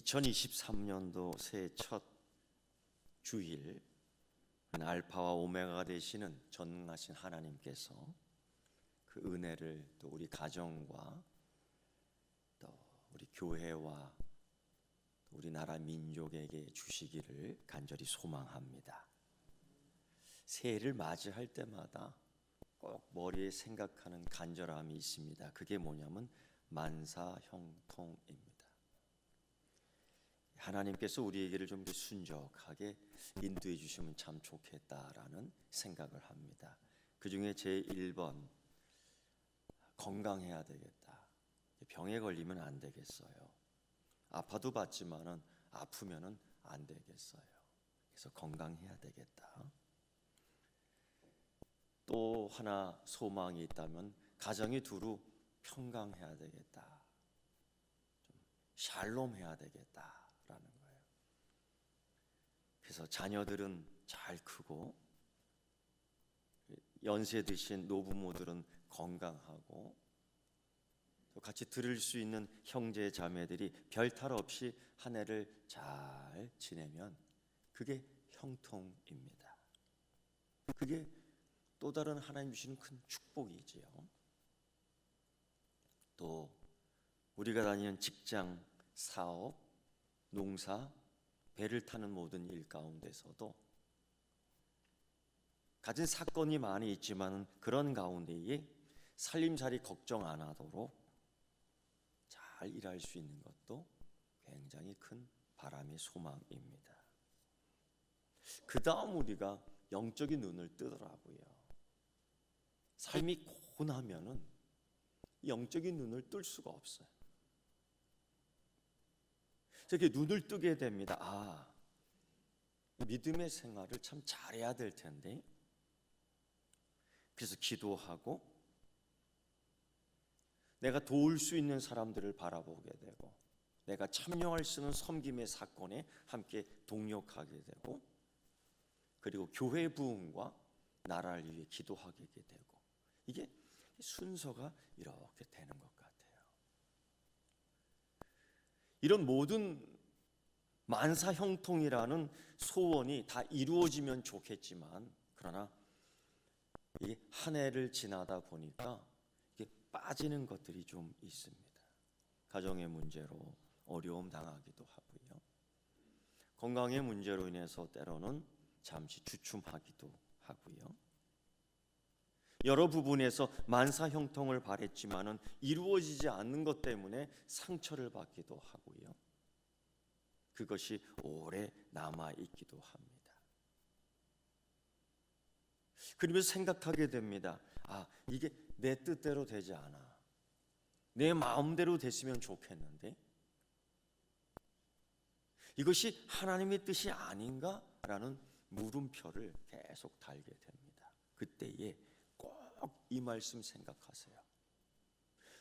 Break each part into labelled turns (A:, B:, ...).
A: 2023년도 새해 첫 주일, 알파와 오메가가 되시는 전능하신 하나님께서 그 은혜를 또 우리 가정과 또 우리 교회와 또 우리나라 민족에게 주시기를 간절히 소망합니다. 새해를 맞이할 때마다 꼭 머리에 생각하는 간절함이 있습니다. 그게 뭐냐면 만사형통입니다. 하나님께서 우리에게를 좀 순적하게 인도해 주시면 참 좋겠다라는 생각을 합니다. 그 중에 제 1번, 건강해야 되겠다. 병에 걸리면 안 되겠어요. 아파도 받지만은 아프면은 안 되겠어요. 그래서 건강해야 되겠다. 또 하나 소망이 있다면 가정이 두루 평강해야 되겠다. 좀 샬롬해야 되겠다. 라는 거예요. 그래서 자녀들은 잘 크고 연세 드신 노부모들은 건강하고 또 같이 들을 수 있는 형제 자매들이 별탈 없이 한 해를 잘 지내면 그게 형통입니다. 그게 또 다른 하나님 주시는 큰 축복이지요. 또 우리가 다니는 직장, 사업, 농사, 배를 타는 모든 일 가운데서도 가진 사건이 많이 있지만 그런 가운데에 살림살이 걱정 안 하도록 잘 일할 수 있는 것도 굉장히 큰 바람의 소망입니다. 그 다음 우리가 영적인 눈을 뜨더라고요. 삶이 고나면은 영적인 눈을 뜰 수가 없어요. 이렇게 눈을 뜨게 됩니다. 믿음의 생활을 참 잘해야 될 텐데. 그래서 기도하고 내가 도울 수 있는 사람들을 바라보게 되고 내가 참여할 수 있는 섬김의 사건에 함께 동력하게 되고 그리고 교회 부흥과 나라를 위해 기도하게 되고 이게 순서가 이렇게 되는 것 같아요. 이런 모든 만사형통이라는 소원이 다 이루어지면 좋겠지만 그러나 이게 한 해를 지나다 보니까 이게 빠지는 것들이 좀 있습니다. 가정의 문제로 어려움 당하기도 하고요. 건강의 문제로 인해서 때로는 잠시 주춤하기도 하고요. 여러 부분에서 만사형통을 바랬지만은 이루어지지 않는 것 때문에 상처를 받기도 하고요. 그것이 오래 남아 있기도 합니다. 그러면서 생각하게 됩니다. 이게 내 뜻대로 되지 않아. 내 마음대로 됐으면 좋겠는데 이것이 하나님의 뜻이 아닌가라는 물음표를 계속 달게 됩니다. 그때에 꼭 이 말씀 생각하세요.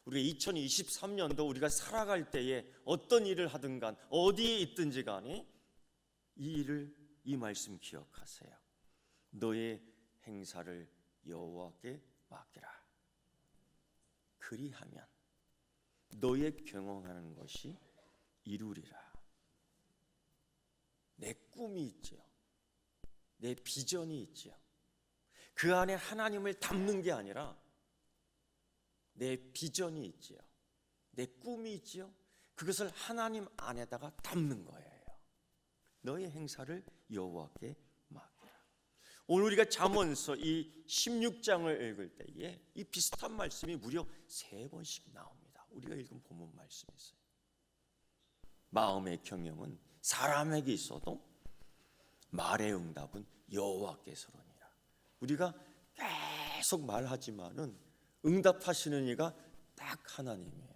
A: 우리가 2023년도 우리가 살아갈 때에 어떤 일을 하든 간 어디에 있든지 간에 이 말씀 기억하세요. 너의 행사를 여호와께 맡기라. 그리하면 너의 경영하는 것이 이루리라. 내 꿈이 있지요. 내 비전이 있지요. 그 안에 하나님을 담는 게 아니라 내 비전이 있지요. 내 꿈이 있지요. 그것을 하나님 안에다가 담는 거예요. 너의 행사를 여호와께 맡기라. 오늘 우리가 잠언서 이 16장을 읽을 때에 이 비슷한 말씀이 무려 3번씩 나옵니다. 우리가 읽은 본문 말씀이었어요. 마음의 경영은 사람에게 있어도 말의 응답은 여호와께서로니라. 우리가 계속 말하지만은 응답하시는 이가 딱 하나님이에요.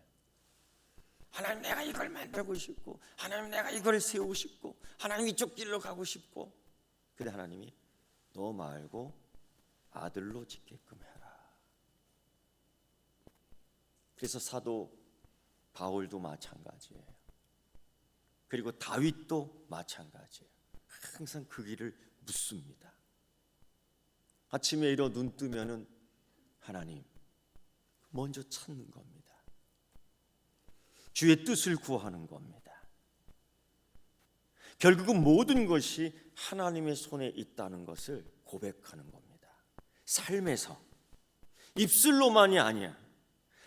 A: 하나님 내가 이걸 만들고 싶고 하나님 내가 이걸 세우고 싶고 하나님 이쪽 길로 가고 싶고 근데 하나님이 너 말고 아들로 짓게끔 해라. 그래서 사도 바울도 마찬가지예요. 그리고 다윗도 마찬가지예요. 항상 그 길을 묻습니다. 아침에 일어 눈 뜨면은 하나님 먼저 찾는 겁니다. 주의 뜻을 구하는 겁니다. 결국은 모든 것이 하나님의 손에 있다는 것을 고백하는 겁니다. 삶에서, 입술로만이 아니야.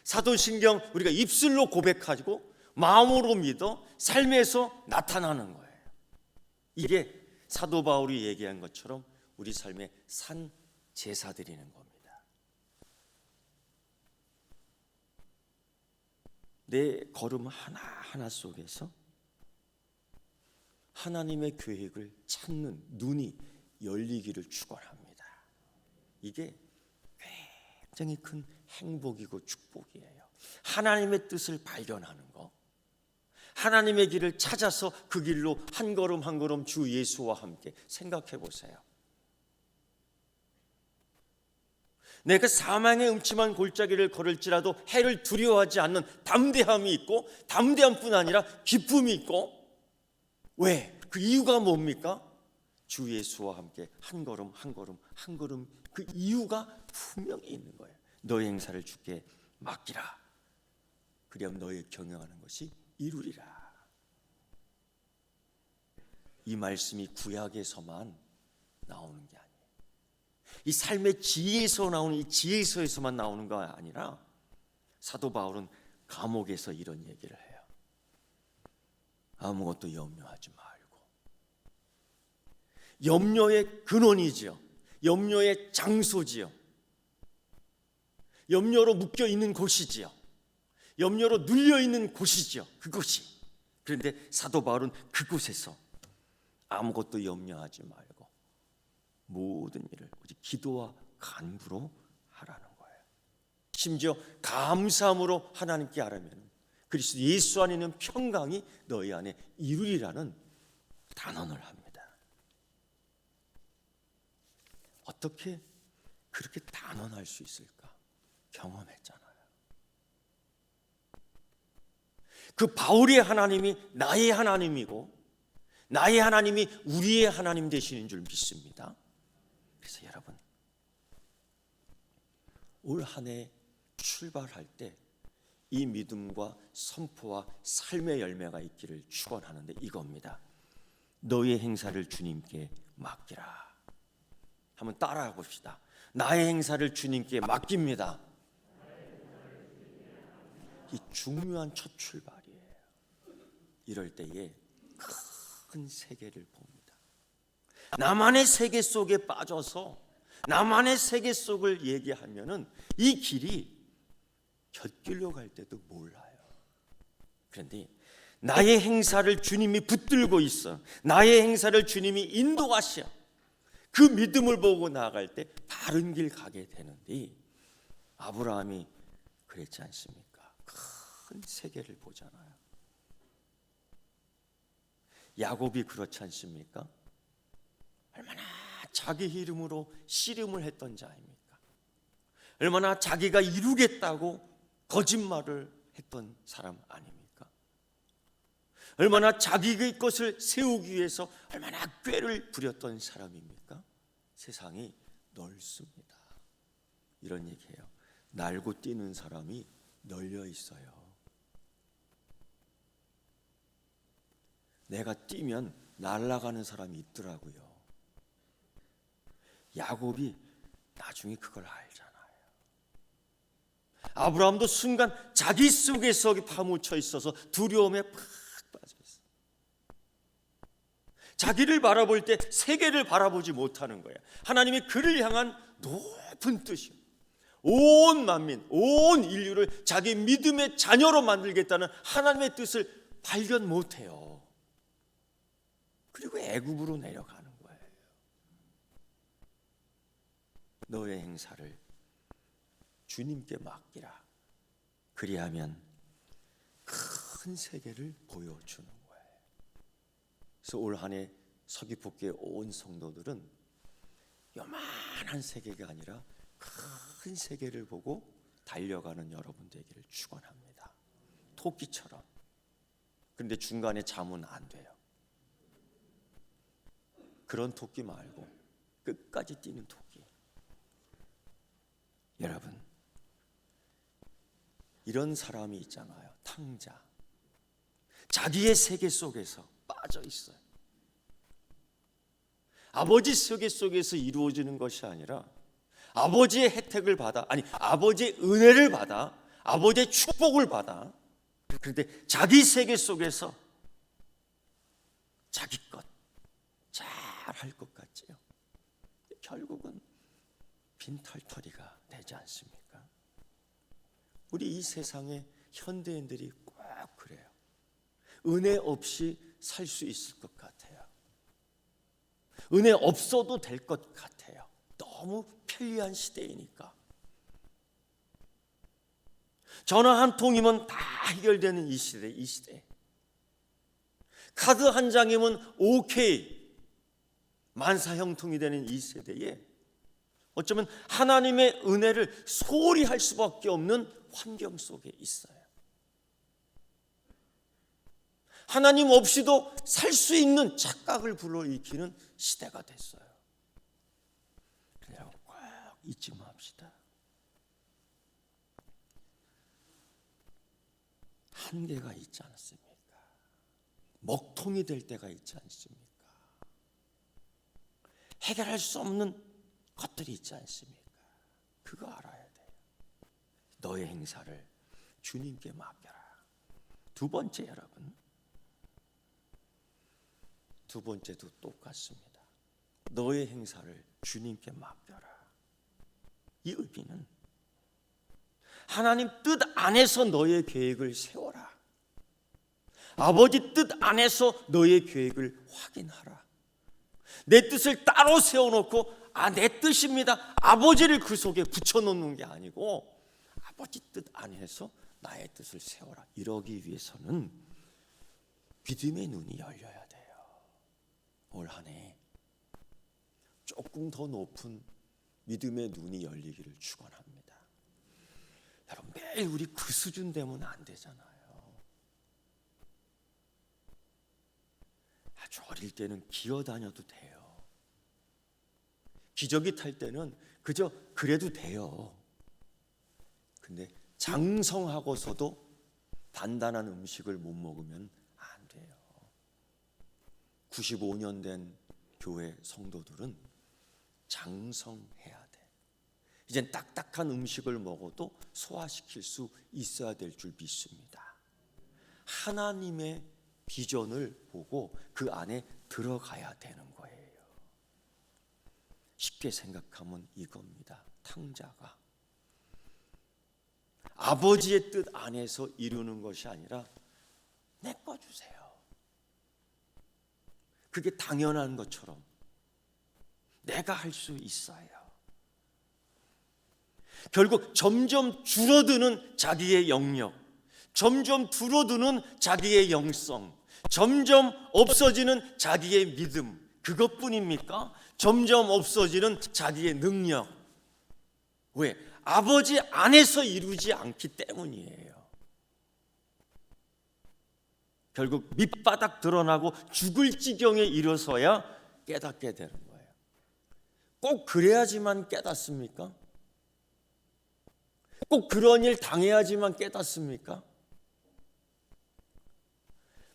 A: 사도신경 우리가 입술로 고백하고 마음으로 믿어 삶에서 나타나는 거예요. 이게 사도 바울이 얘기한 것처럼 우리 삶의 산 제사 드리는 겁니다. 내 걸음 하나하나 속에서 하나님의 계획을 찾는 눈이 열리기를 축원합니다. 이게 굉장히 큰 행복이고 축복이에요. 하나님의 뜻을 발견하는 거, 하나님의 길을 찾아서 그 길로 한 걸음 한 걸음 주 예수와 함께 생각해 보세요. 내가 사망의 음침한 골짜기를 걸을지라도 해를 두려워하지 않는 담대함이 있고, 담대함뿐 아니라 기쁨이 있고, 왜? 그 이유가 뭡니까? 주 예수와 함께 한 걸음 한 걸음 한 걸음, 그 이유가 분명히 있는 거예요. 너의 행사를 주께 맡기라. 그리하면 너의 경영하는 것이 이루리라. 이 말씀이 구약에서만 나오는 게 아니에요. 이 삶의 지혜에서 나오는, 이 지혜서에서만 나오는 거 아니라 사도 바울은 감옥에서 이런 얘기를 해요. 아무것도 염려하지 말고. 염려의 근원이지요. 염려의 장소지요. 염려로 묶여 있는 곳이지요. 염려로 눌려 있는 곳이지요. 그곳이. 그런데 사도 바울은 그곳에서 아무것도 염려하지 말고 모든 일을 오직 기도와 간구로 하라는 거예요. 심지어 감사함으로 하나님께 아뢰면 그리스도 예수 안에 있는 평강이 너희 안에 이루리라는 단언을 합니다. 어떻게 그렇게 단언할 수 있을까? 경험했잖아요. 그 바울의 하나님이 나의 하나님이고 나의 하나님이 우리의 하나님 되시는 줄 믿습니다. 그래서 여러분, 올 한 해 출발할 때 이 믿음과 선포와 삶의 열매가 있기를 축원하는데 이겁니다. 너의 행사를 주님께 맡기라. 한번 따라해 봅시다. 나의 행사를 주님께 맡깁니다. 이 중요한 첫 출발이에요. 이럴 때에 큰 세계를 봅니다. 나만의 세계 속에 빠져서 나만의 세계 속을 얘기하면은 이 길이 곁길로 갈 때도 몰라요. 그런데 나의 행사를 주님이 붙들고 있어. 나의 행사를 주님이 인도하셔. 그 믿음을 보고 나아갈 때 바른 길 가게 되는데, 아브라함이 그랬지 않습니까? 큰 세계를 보잖아요. 야곱이 그렇지 않습니까? 얼마나 자기 이름으로 씨름을 했던 자입니까? 얼마나 자기가 이루겠다고 거짓말을 했던 사람 아닙니까? 얼마나 자기의 것을 세우기 위해서 얼마나 꾀를 부렸던 사람입니까? 세상이 넓습니다. 이런 얘기예요. 날고 뛰는 사람이 널려 있어요. 내가 뛰면 날아가는 사람이 있더라고요. 야곱이 나중에 그걸 알잖아요. 아브라함도 순간 자기 속에서 파묻혀 있어서 두려움에 팍 빠졌어요. 자기를 바라볼 때 세계를 바라보지 못하는 거예요. 하나님이 그를 향한 높은 뜻이요, 온 만민, 온 인류를 자기 믿음의 자녀로 만들겠다는 하나님의 뜻을 발견 못해요. 그리고 애굽으로 내려가는 거예요. 너의 행사를 주님께 맡기라. 그리하면 큰 세계를 보여주는 거예요. 그래서 올 한 해 서귀포교회 온 성도들은 요만한 세계가 아니라 큰 세계를 보고 달려가는 여러분 되기를 축원합니다. 토끼처럼. 그런데 중간에 잠은 안 돼요. 그런 토끼 말고 끝까지 뛰는 토끼. 여러분, 이런 사람이 있잖아요. 탕자. 자기의 세계 속에서 빠져 있어요. 아버지 세계 속에서 이루어지는 것이 아니라 아버지의 혜택을 받아, 아니 아버지의 은혜를 받아, 아버지의 축복을 받아, 그런데 자기 세계 속에서 자기 것 잘 할 것 같지요. 결국은 빈털터리가 되지 않습니까? 우리 이 세상의 현대인들이 꼭 그래요. 은혜 없이 살 수 있을 것 같아요. 은혜 없어도 될 것 같아요. 너무 편리한 시대이니까. 전화 한 통이면 다 해결되는 이 시대. 카드 한 장이면 오케이 만사형통이 되는 이 세대에 어쩌면 하나님의 은혜를 소홀히 할 수밖에 없는 환경 속에 있어요. 하나님 없이도 살 수 있는 착각을 불러일으키는 시대가 됐어요. 그래서 꼭 잊지 맙시다. 한계가 있지 않습니까? 먹통이 될 때가 있지 않습니까? 해결할 수 없는 것들이 있지 않습니까? 그거 알아야 돼요. 너의 행사를 주님께 맡겨라. 두 번째, 여러분, 두 번째도 똑같습니다. 너의 행사를 주님께 맡겨라. 이 의미는 하나님 뜻 안에서 너의 계획을 세워라. 아버지 뜻 안에서 너의 계획을 확인하라. 내 뜻을 따로 세워놓고 내 뜻입니다, 아버지를 그 속에 붙여놓는 게 아니고 아버지 뜻 안에서 나의 뜻을 세워라. 이러기 위해서는 믿음의 눈이 열려야 돼요. 올 한 해 조금 더 높은 믿음의 눈이 열리기를 축원합니다. 여러분, 매일 우리 그 수준 되면 안 되잖아요. 아주 어릴 때는 기어다녀도 돼요. 기저귀 탈 때는 그저 그래도 돼요. 근데 장성하고서도 단단한 음식을 못 먹으면 안 돼요. 95년 된 교회 성도들은 장성해야 돼. 이젠 딱딱한 음식을 먹어도 소화시킬 수 있어야 될 줄 믿습니다. 하나님의 비전을 보고 그 안에 들어가야 되는 거예요. 쉽게 생각하면 이겁니다. 탕자가 아버지의 뜻 안에서 이루는 것이 아니라 내꺼주세요. 그게 당연한 것처럼 내가 할 수 있어요. 결국 점점 줄어드는 자기의 영역, 점점 줄어드는 자기의 영성, 점점 없어지는 자기의 믿음, 그것뿐입니까? 점점 없어지는 자기의 능력. 왜? 아버지 안에서 이루지 않기 때문이에요. 결국 밑바닥 드러나고 죽을 지경에 이르러서야 깨닫게 되는 거예요. 꼭 그래야지만 깨닫습니까? 꼭 그런 일 당해야지만 깨닫습니까?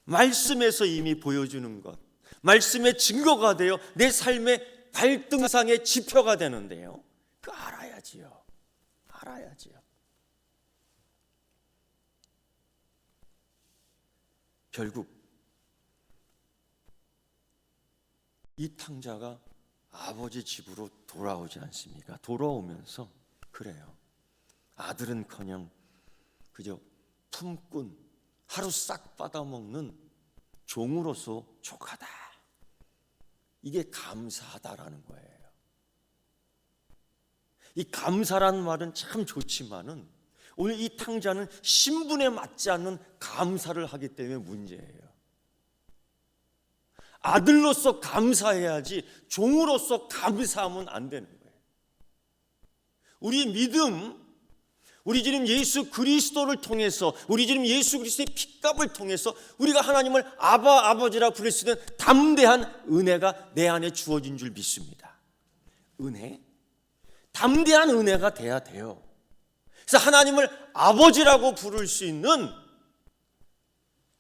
A: 말씀에서 이미 보여주는 것, 말씀의 증거가 되어 내 삶의 발등상의 지표가 되는데요, 그거 알아야지요. 알아야지요. 결국 이 탕자가 아버지 집으로 돌아오지 않습니까? 돌아오면서 그래요. 아들은커녕 그저 품꾼, 하루 싹 받아먹는 종으로서 족하다. 이게 감사하다라는 거예요. 이 감사라는 말은 참 좋지만은 오늘 이 탕자는 신분에 맞지 않는 감사를 하기 때문에 문제예요. 아들로서 감사해야지 종으로서 감사하면 안 되는 거예요. 우리 믿음, 우리 주님 예수 그리스도를 통해서, 우리 주님 예수 그리스도의 핏값을 통해서 우리가 하나님을 아버지라 부를 수 있는 담대한 은혜가 내 안에 주어진 줄 믿습니다. 은혜? 담대한 은혜가 돼야 돼요. 그래서 하나님을 아버지라고 부를 수 있는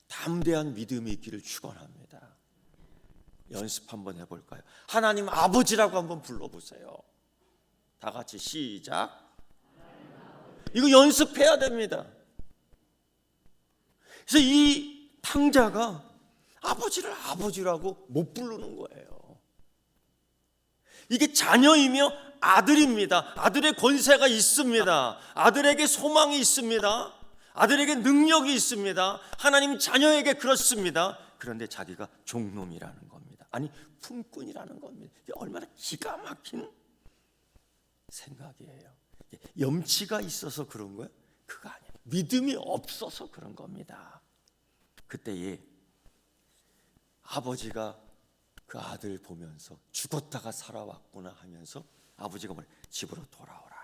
A: 담대한 믿음이 있기를 축원합니다. 연습 한번 해볼까요? 하나님 아버지라고 한번 불러보세요. 다 같이 시작. 이거 연습해야 됩니다. 그래서 이 탕자가 아버지를 아버지라고 못 부르는 거예요. 이게 자녀이며 아들입니다. 아들의 권세가 있습니다. 아들에게 소망이 있습니다. 아들에게 능력이 있습니다. 하나님 자녀에게 그렇습니다. 그런데 자기가 종놈이라는 겁니다. 아니 품꾼이라는 겁니다. 이게 얼마나 기가 막힌 생각이에요. 염치가 있어서 그런 거예요? 그거 아니에요. 믿음이 없어서 그런 겁니다. 그때에 아버지가 그 아들 보면서 죽었다가 살아왔구나 하면서 아버지가 뭐래? 집으로 돌아오라.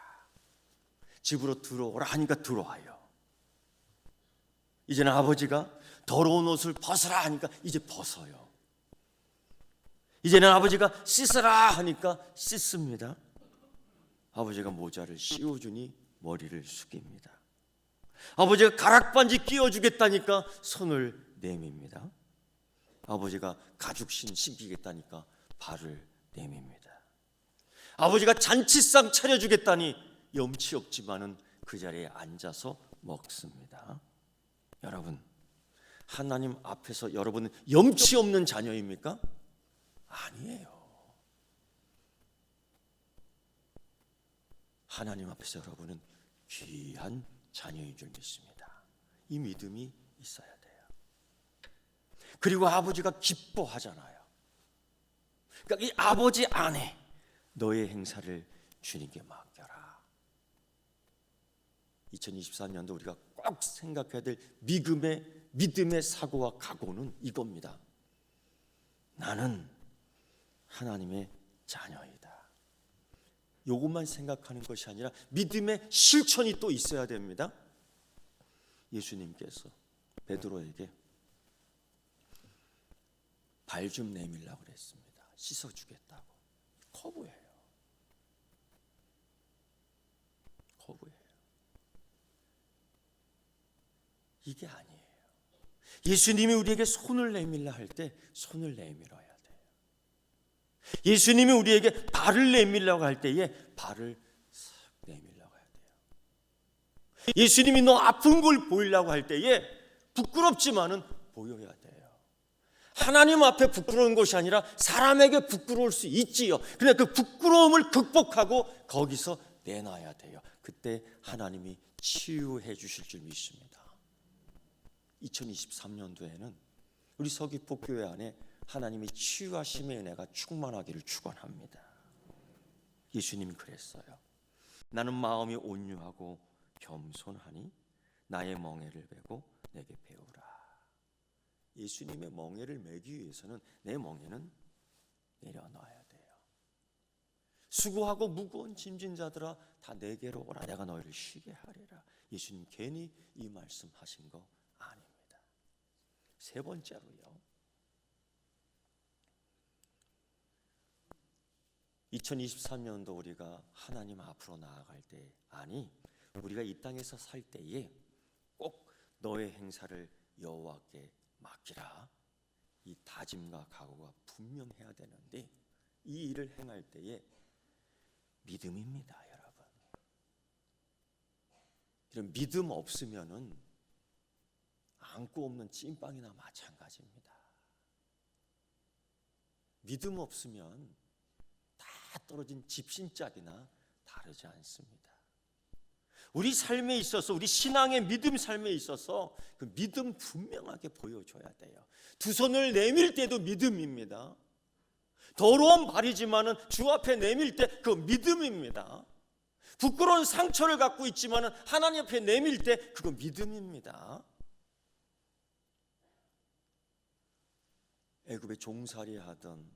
A: 집으로 들어오라 하니까 들어와요. 이제는 아버지가 더러운 옷을 벗으라 하니까 이제 벗어요. 이제는 아버지가 씻으라 하니까 씻습니다. 아버지가 모자를 씌워주니 머리를 숙입니다. 아버지가 가락반지 끼워주겠다니까 손을 내밉니다. 아버지가 가죽신 신기겠다니까 발을 내밉니다. 아버지가 잔치상 차려주겠다니 염치 없지만은 그 자리에 앉아서 먹습니다. 여러분, 하나님 앞에서 여러분은 염치 없는 자녀입니까? 아니에요. 하나님 앞에서 여러분은 귀한 자녀인 줄 믿습니다. 이 믿음이 있어야 돼요. 그리고 아버지가 기뻐하잖아요. 그러니까 이 아버지 안에 너의 행사를 주님께 맡겨라. 2023년도 우리가 꼭 생각해야 될 믿음의 사고와 각오는 이겁니다. 나는 하나님의 자녀이다. 이것만 생각하는 것이 아니라 믿음의 실천이 또 있어야 됩니다. 예수님께서 베드로에게 발 좀 내밀라고 그랬습니다. 씻어주겠다고. 거부해요. 이게 아니에요. 예수님이 우리에게 손을 내밀라 할 때 손을 내밀어야 돼요. 예수님이 우리에게 발을 내밀라고 할 때에 발을 싹 내밀라고 해야 돼요. 예수님이 너 아픈 걸 보이려고 할 때에 부끄럽지만은 보여야 돼요. 하나님 앞에 부끄러운 것이 아니라 사람에게 부끄러울 수 있지요. 그런데 그 부끄러움을 극복하고 거기서 내놔야 돼요. 그때 하나님이 치유해 주실 줄 믿습니다. 2023년도에는 우리 서귀포교회 안에 하나님의 치유하심의 은혜가 충만하기를 축원합니다. 예수님이 그랬어요. 나는 마음이 온유하고 겸손하니 나의 멍에를 메고 내게 배우라. 예수님의 멍에를 메기 위해서는 내 멍에는 내려놔야 돼요. 수고하고 무거운 짐진 자들아 다 내게로 오라. 내가 너희를 쉬게 하리라. 예수님 괜히 이 말씀하신 거 아닙니다. 세 번째로요, 2023년도 우리가 하나님 앞으로 나아갈 때, 아니 우리가 이 땅에서 살 때에 꼭 너의 행사를 여호와께 맡기라. 이 다짐과 각오가 분명해야 되는데 이 일을 행할 때에 믿음입니다, 여러분. 이런 믿음 없으면은 안고 없는 찐빵이나 마찬가지입니다. 믿음 없으면 다 떨어진 집신짝이나 다르지 않습니다. 우리 삶에 있어서, 우리 신앙의 믿음 삶에 있어서 그 믿음 분명하게 보여줘야 돼요. 두 손을 내밀 때도 믿음입니다. 더러운 발이지만은 주 앞에 내밀 때 그 믿음입니다. 부끄러운 상처를 갖고 있지만은 하나님 앞에 내밀 때 그거 믿음입니다. 애굽에 종살이 하던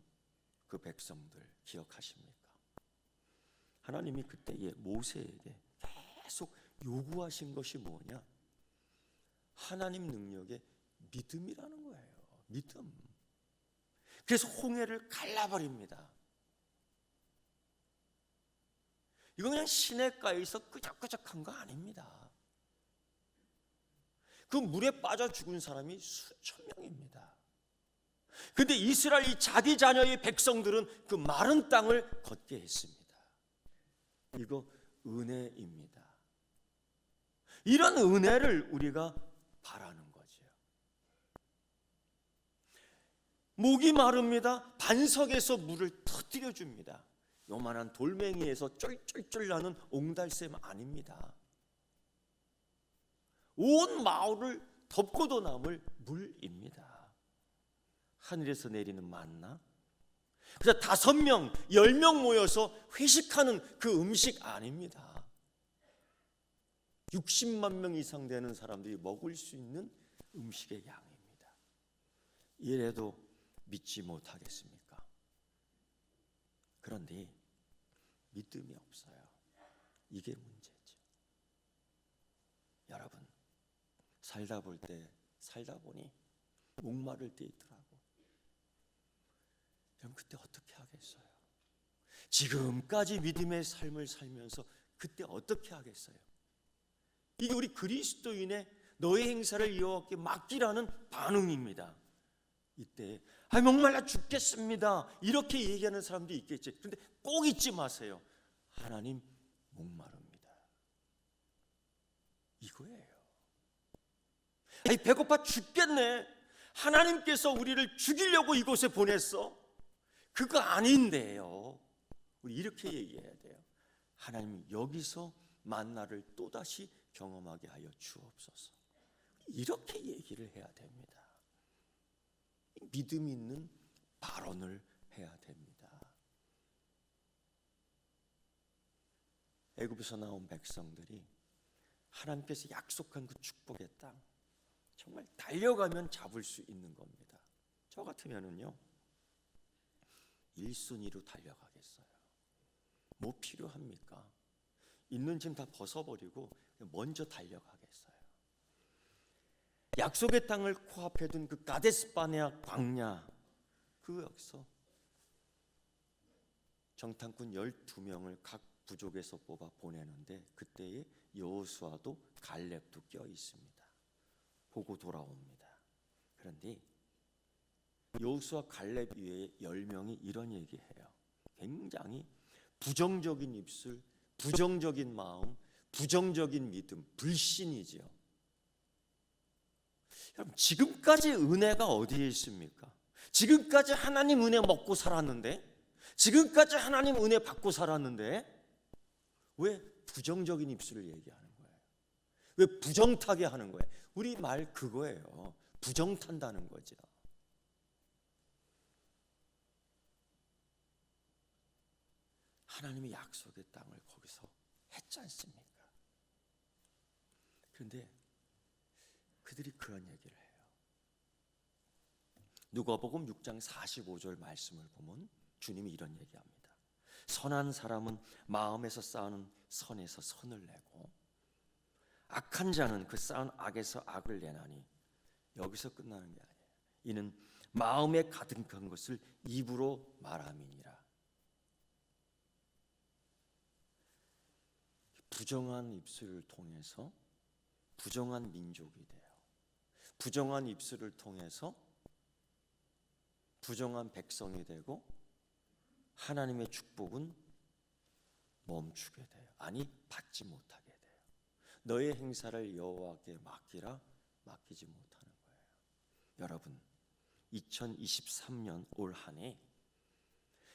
A: 그 백성들 기억하십니까? 하나님이 그때에 모세에게 계속 요구하신 것이 뭐냐? 하나님 능력의 믿음이라는 거예요. 믿음. 그래서 홍해를 갈라버립니다. 이거 그냥 시냇가에서 끄적끄적한 거 아닙니다. 그 물에 빠져 죽은 사람이 수천 명입니다. 근데 이스라엘 자기 자녀의 백성들은 그 마른 땅을 걷게 했습니다. 이거 은혜입니다. 이런 은혜를 우리가 바라는 거죠. 목이 마릅니다. 반석에서 물을 터뜨려 줍니다. 요만한 돌멩이에서 쫄쫄쫄 나는 옹달샘 아닙니다. 온 마을을 덮고도 남을 물입니다. 하늘에서 내리는 만나. 그래서 5명, 10명 모여서 회식하는 그 음식 아닙니다. 60만 명 이상 되는 사람들이 먹을 수 있는 음식의 양입니다. 이래도 믿지 못하겠습니까? 그런데 믿음이 없어요. 이게 문제죠. 여러분, 살다 보니 목마를 때 있더라고. 그럼 그때 어떻게 하겠어요? 지금까지 믿음의 삶을 살면서 그때 어떻게 하겠어요? 이게 우리 그리스도인의 너의 행사를 여호와께 맡기라는 반응입니다. 이때 목말라 죽겠습니다 이렇게 얘기하는 사람도 있겠지. 그런데 꼭 잊지 마세요. 하나님 목마릅니다. 이거예요. 배고파 죽겠네. 하나님께서 우리를 죽이려고 이곳에 보냈어. 그거 아닌데요. 우리 이렇게 얘기해야 돼요. 하나님 여기서 만나를 또다시 경험하게 하여 주옵소서. 이렇게 얘기를 해야 됩니다. 믿음 있는 발언을 해야 됩니다. 애굽에서 나온 백성들이 하나님께서 약속한 그 축복의 땅 정말 달려가면 잡을 수 있는 겁니다. 저 같으면은요 1순위로 달려가겠어요. 뭐 필요합니까? 있는 짐 다 벗어버리고 먼저 달려가겠어요. 약속의 땅을 코앞에 둔 그 가데스 바네아 광야, 그 여기서 정탐꾼 12명을 각 부족에서 뽑아 보내는데 그때에 여호수아도 갈렙도 껴 있습니다. 보고 돌아옵니다. 그런데 여호수아 갈렙 외에 10명이 이런 얘기해요. 굉장히 부정적인 입술, 부정적인 마음, 부정적인 믿음, 불신이지요. 여러분, 지금까지 은혜가 어디에 있습니까? 지금까지 하나님 은혜 먹고 살았는데, 지금까지 하나님 은혜 받고 살았는데 왜 부정적인 입술을 얘기하는 거예요? 왜 부정타게 하는 거예요? 우리 말 그거예요. 부정탄다는 거죠. 하나님의 약속의 땅을 거기서 했지 않습니까? 그런데 그들이 그런 얘기를 해요. 누가복음 6장 45절 말씀을 보면 주님이 이런 얘기합니다. 선한 사람은 마음에서 쌓은 선에서 선을 내고 악한 자는 그 쌓은 악에서 악을 내나니, 여기서 끝나는 게 아니에요. 이는 마음에 가득한 것을 입으로 말함이니라. 부정한 입술을 통해서 부정한 민족이 돼요. 부정한 입술을 통해서 부정한 백성이 되고 하나님의 축복은 멈추게 돼요. 아니, 받지 못하게 돼요. 너의 행사를 여호와께 맡기라, 맡기지 못하는 거예요. 여러분, 2023년 올 한 해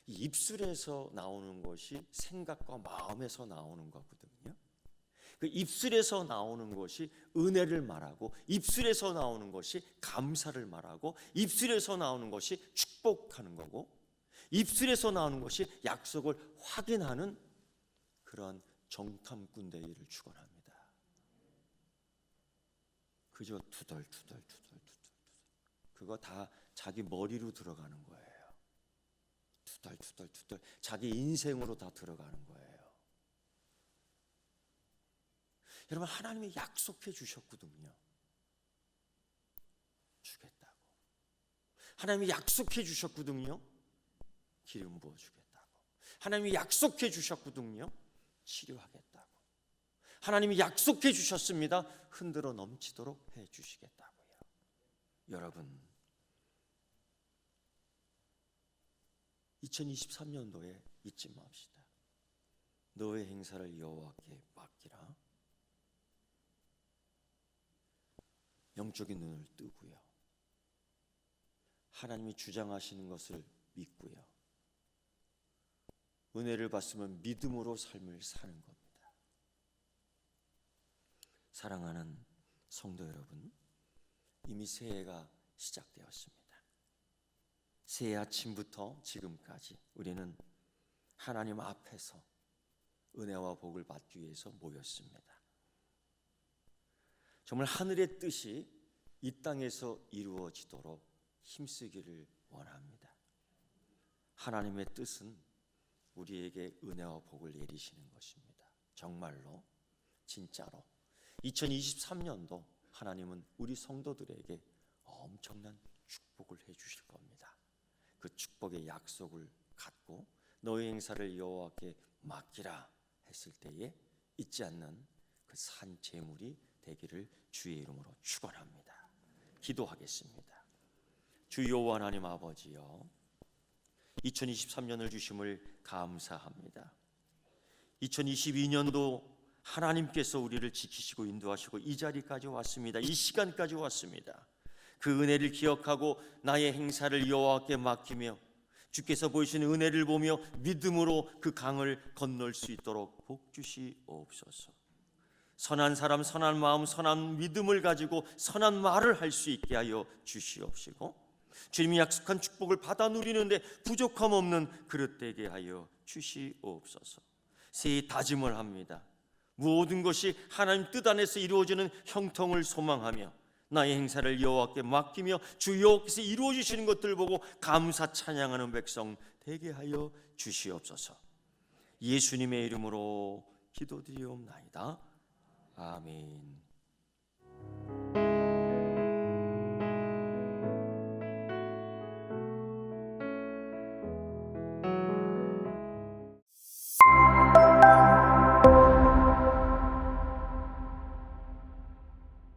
A: 입술에서 나오는 것이 생각과 마음에서 나오는 거거든요. 그 입술에서 나오는 것이 은혜를 말하고, 입술에서 나오는 것이 감사를 말하고, 입술에서 나오는 것이 축복하는 거고, 입술에서 나오는 것이 약속을 확인하는 그러한 정탐꾼 대회를 축원합니다. 그저 투덜투덜 그거 다 자기 머리로 들어가는 거예요. 투덜 자기 인생으로 다 들어가는 거예요. 여러분, 하나님이 약속해 주셨거든요. 주겠다고. 하나님이 약속해 주셨거든요. 기름 부어 주겠다고. 하나님이 약속해 주셨거든요. 치료하겠다고. 하나님이 약속해 주셨습니다. 흔들어 넘치도록 해 주시겠다고요. 여러분, 2023년도에 잊지 맙시다. 너의 행사를 여호와께 맡기라. 영적인 눈을 뜨고요, 하나님이 주장하시는 것을 믿고요, 은혜를 받으면 믿음으로 삶을 사는 겁니다. 사랑하는 성도 여러분, 이미 새해가 시작되었습니다. 새해 아침부터 지금까지 우리는 하나님 앞에서 은혜와 복을 받기 위해서 모였습니다. 정말 하늘의 뜻이 이 땅에서 이루어지도록 힘쓰기를 원합니다. 하나님의 뜻은 우리에게 은혜와 복을 내리시는 것입니다. 정말로, 진짜로 2023년도 하나님은 우리 성도들에게 엄청난 축복을 해주실 겁니다. 그 축복의 약속을 갖고 너의 행사를 여호와께 맡기라 했을 때에 잊지 않는 그 산 제물이 되기를 주의 이름으로 축원합니다. 기도하겠습니다. 주 여호와 하나님 아버지여, 2023년을 주심을 감사합니다. 2022년도 하나님께서 우리를 지키시고 인도하시고 이 자리까지 왔습니다. 이 시간까지 왔습니다. 그 은혜를 기억하고 나의 행사를 여호와께 맡기며 주께서 보이시는 은혜를 보며 믿음으로 그 강을 건널 수 있도록 복 주시옵소서. 선한 사람, 선한 마음, 선한 믿음을 가지고 선한 말을 할 수 있게 하여 주시옵시고, 주님이 약속한 축복을 받아 누리는데 부족함 없는 그릇 되게 하여 주시옵소서. 새해 다짐을 합니다. 모든 것이 하나님 뜻 안에서 이루어지는 형통을 소망하며 나의 행사를 여호와께 맡기며 주 여호와께서 이루어 주시는 것들을 보고 감사 찬양하는 백성 되게 하여 주시옵소서. 예수님의 이름으로 기도드리옵나이다. 아멘.